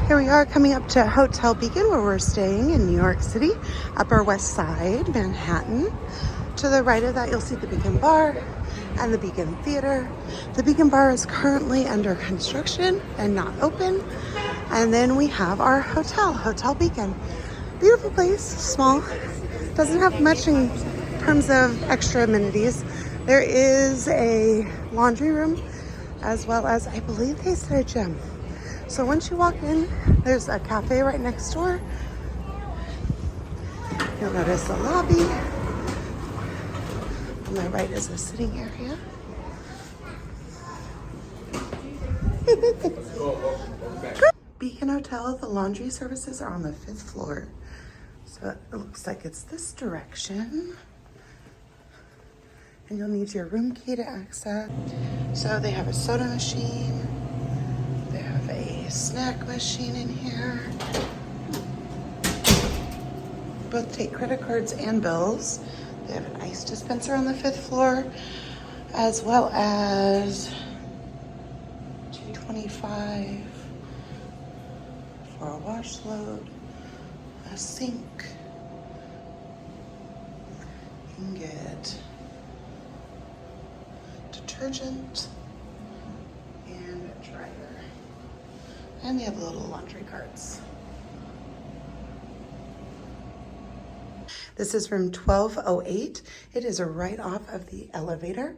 Here we are coming up to Hotel Beacon, where we're staying in New York City, Upper West Side, Manhattan. To the right of that, you'll see the Beacon Bar and the Beacon Theater. The Beacon Bar is currently under construction and not open. And then we have our hotel, Hotel Beacon. Beautiful place, small. Doesn't have much in terms of extra amenities. There is a laundry room, as well as, I believe they said, a gym. So once you walk in, there's a cafe right next door. You'll notice the lobby. On the right is a sitting area. Beacon Hotel, the laundry services are on the 5th floor. So it looks like it's this direction. And you'll need your room key to access. So they have a soda machine. They have a snack machine in here. Both take credit cards and bills. They have an ice dispenser on the 5th floor, as well as $2.25 for a wash load, a sink. You can get detergent and a dryer. And they have little laundry carts. This is room 1208. It is right off of the elevator,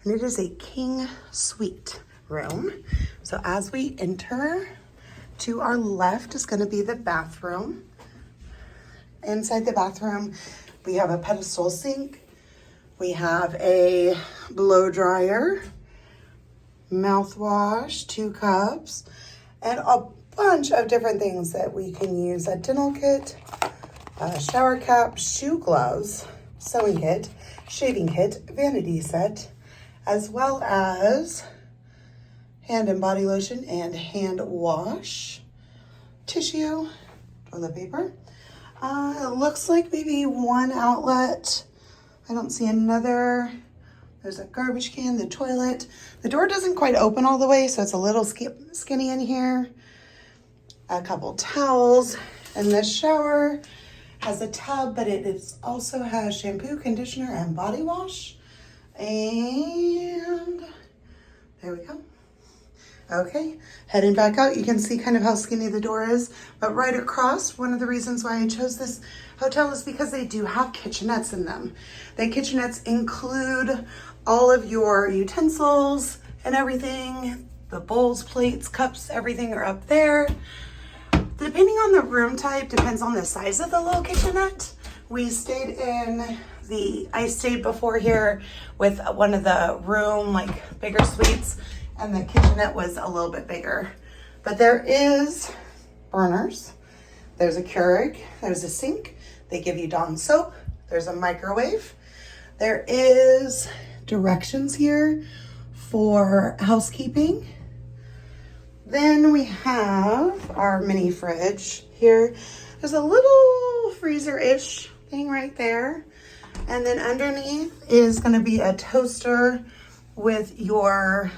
and it is a king suite room. So as we enter, to our left is going to be the bathroom. Inside the bathroom, we have a pedestal sink. We have a blow dryer, mouthwash, 2 cups, and a bunch of different things that we can use. A dental kit, a shower cap, shoe gloves, sewing kit, shaving kit, vanity set, as well as hand and body lotion and hand wash, tissue, toilet paper. It looks like maybe 1 outlet. I don't see another. There's a garbage can, the toilet. The door doesn't quite open all the way, so it's a little skinny in here. A couple towels, and the shower has a tub, but also has shampoo, conditioner, and body wash. And there we go. Okay, heading back out, you can see kind of how skinny the door is, but right across, one of the reasons why I chose this hotel is because they do have kitchenettes in them. The kitchenettes include all of your utensils and everything, the bowls, plates, cups, everything are up there. Depending on the room type, depends on the size of the little kitchenette. I stayed before here with one of the room, like bigger suites, and the kitchenette was a little bit bigger. But there is burners, there's a Keurig, there's a sink, they give you Dawn soap, there's a microwave, there is directions here for housekeeping. Then we have our mini fridge here. There's a little freezer-ish thing right there. And then underneath is gonna be a toaster with your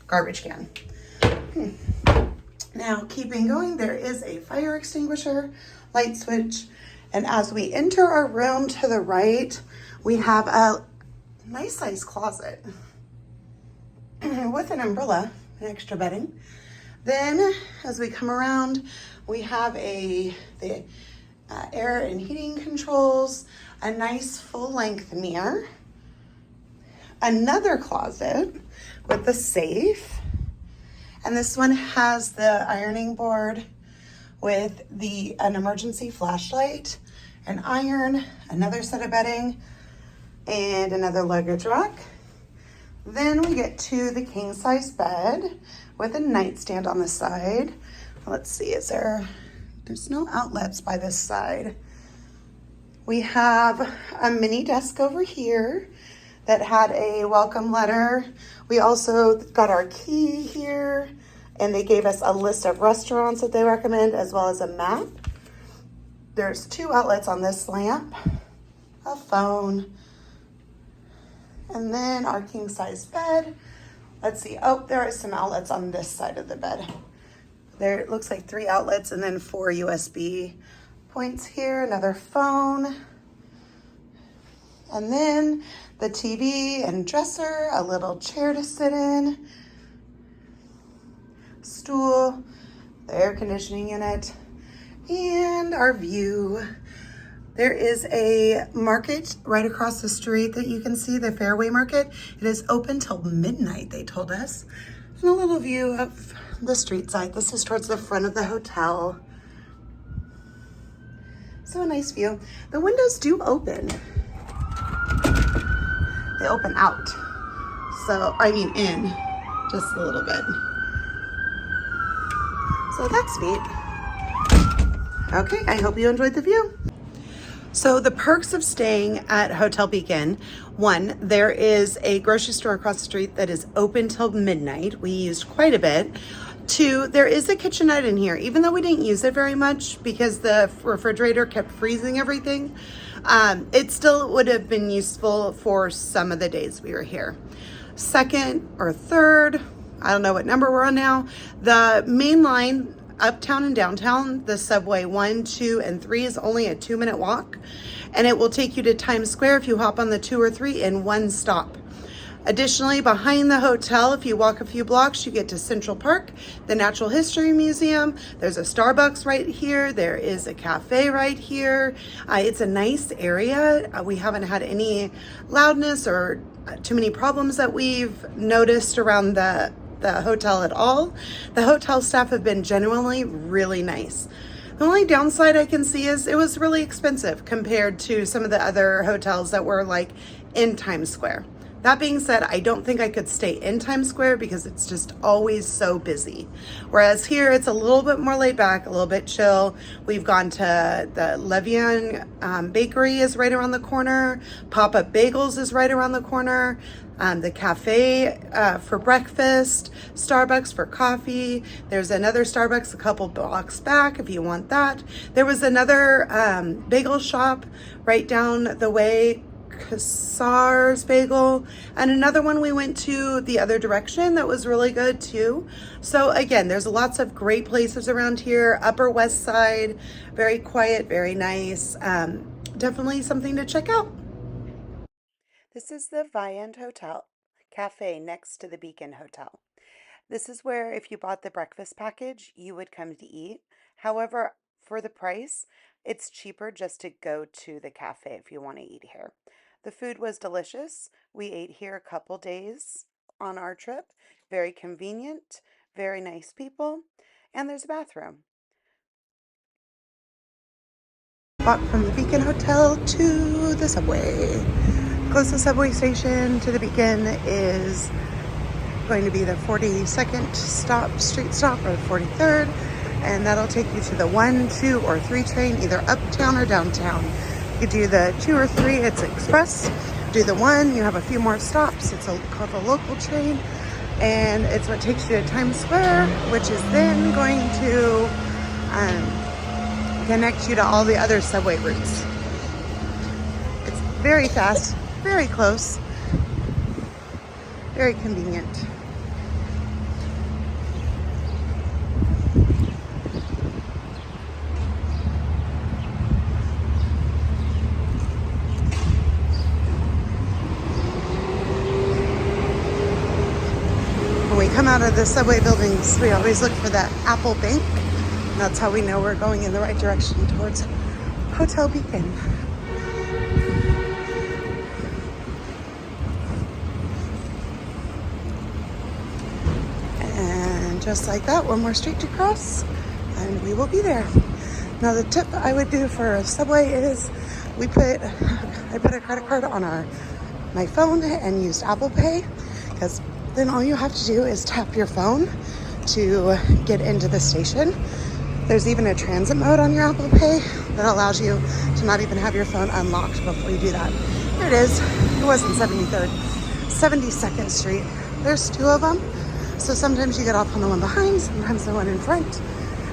garbage can. Now, keeping going, there is a fire extinguisher, light switch, and as we enter our room to the right, we have a nice sized closet with an umbrella and extra bedding. Then, as we come around, we have the air and heating controls, a nice full-length mirror, another closet with the safe, and this one has the ironing board with an emergency flashlight, an iron, another set of bedding, and another luggage rack. Then we get to the king-size bed with a nightstand on the side. Let's see, there's no outlets by this side. We have a mini desk over here that had a welcome letter. We also got our key here, and they gave us a list of restaurants that they recommend, as well as a map. There's 2 outlets on this lamp, a phone, and then our king size bed. Let's see, oh, there are some outlets on this side of the bed. There it looks like 3 outlets and then 4 USB points here, another phone. And then the TV and dresser, a little chair to sit in, stool, the air conditioning unit, and our view. There is a market right across the street that you can see, the Fairway Market. It is open till midnight, they told us. And a little view of the street side. This is towards the front of the hotel. So a nice view. The windows do open. They open out. So, I mean in, just a little bit. So that's neat. Okay, I hope you enjoyed the view. So the perks of staying at Hotel Beacon: 1, there is a grocery store across the street that is open till midnight. We used quite a bit. 2, there is a kitchenette in here, even though we didn't use it very much because the refrigerator kept freezing everything. It still would have been useful for some of the days we were here. 2nd or 3rd, I don't know what number we're on now, the main line uptown and downtown, the subway 1, 2, and 3 is only a 2-minute walk, and it will take you to Times Square if you hop on the 2 or 3 in 1 stop. Additionally, behind the hotel, if you walk a few blocks, you get to Central Park, the Natural History Museum. There's a Starbucks right here. There is a cafe right here. It's a nice area. We haven't had any loudness or too many problems that we've noticed around the hotel at all. The hotel staff have been genuinely really nice. The only downside I can see is it was really expensive compared to some of the other hotels that were like in Times Square. That being said, I don't think I could stay in Times Square because it's just always so busy. Whereas here, it's a little bit more laid back, a little bit chill. We've gone to the Viand Bakery is right around the corner. Pop-Up Bagels is right around the corner. The cafe for breakfast, Starbucks for coffee. There's another Starbucks a couple blocks back if you want that. There was another bagel shop right down the way, Cassar's Bagel, and another one we went to the other direction that was really good too. So again, there's lots of great places around here. Upper West Side, very quiet, very nice. Definitely something to check out. This is the Viand Cafe next to the Beacon Hotel. This is where if you bought the breakfast package, you would come to eat. However, for the price, it's cheaper just to go to the cafe if you want to eat here. The food was delicious. We ate here a couple days on our trip. Very convenient, very nice people, and there's a bathroom. Walk from the Beacon Hotel to the subway. Closest subway station to the Beacon is going to be the 42nd street stop or the 43rd, and that'll take you to the 1, 2, or 3 train, either uptown or downtown. You could do the 2 or 3, it's express. Do the 1, you have a few more stops. It's called the local train, and it's what takes you to Times Square, which is then going to connect you to all the other subway routes. It's very fast, very close, very convenient. When we come out of the subway buildings, we always look for that Apple Bank. And that's how we know we're going in the right direction towards Hotel Beacon. And just like that, one more street to cross, and we will be there. Now the tip I would do for a subway is I put a credit card on my phone and used Apple Pay, because then all you have to do is tap your phone to get into the station. There's even a transit mode on your Apple Pay that allows you to not even have your phone unlocked before you do that. There it is. It wasn't 73rd, 72nd Street. There's 2 of them. So sometimes you get off on the one behind, sometimes the one in front.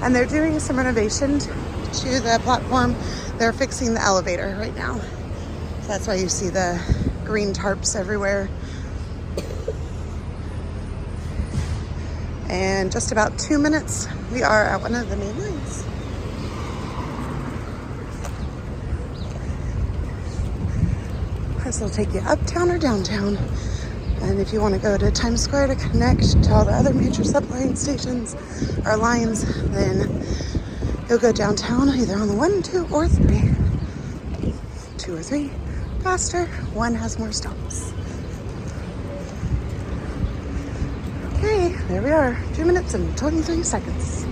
And they're doing some renovation to the platform. They're fixing the elevator right now. So that's why you see the green tarps everywhere. And just about 2 minutes, we are at one of the main lines. This will take you uptown or downtown. And if you want to go to Times Square to connect to all the other major subline stations or lines, then you'll go downtown either on the 1, 2, or 3. 2 or 3 faster, 1 has more stops. Okay, there we are, 2 minutes and 23 seconds.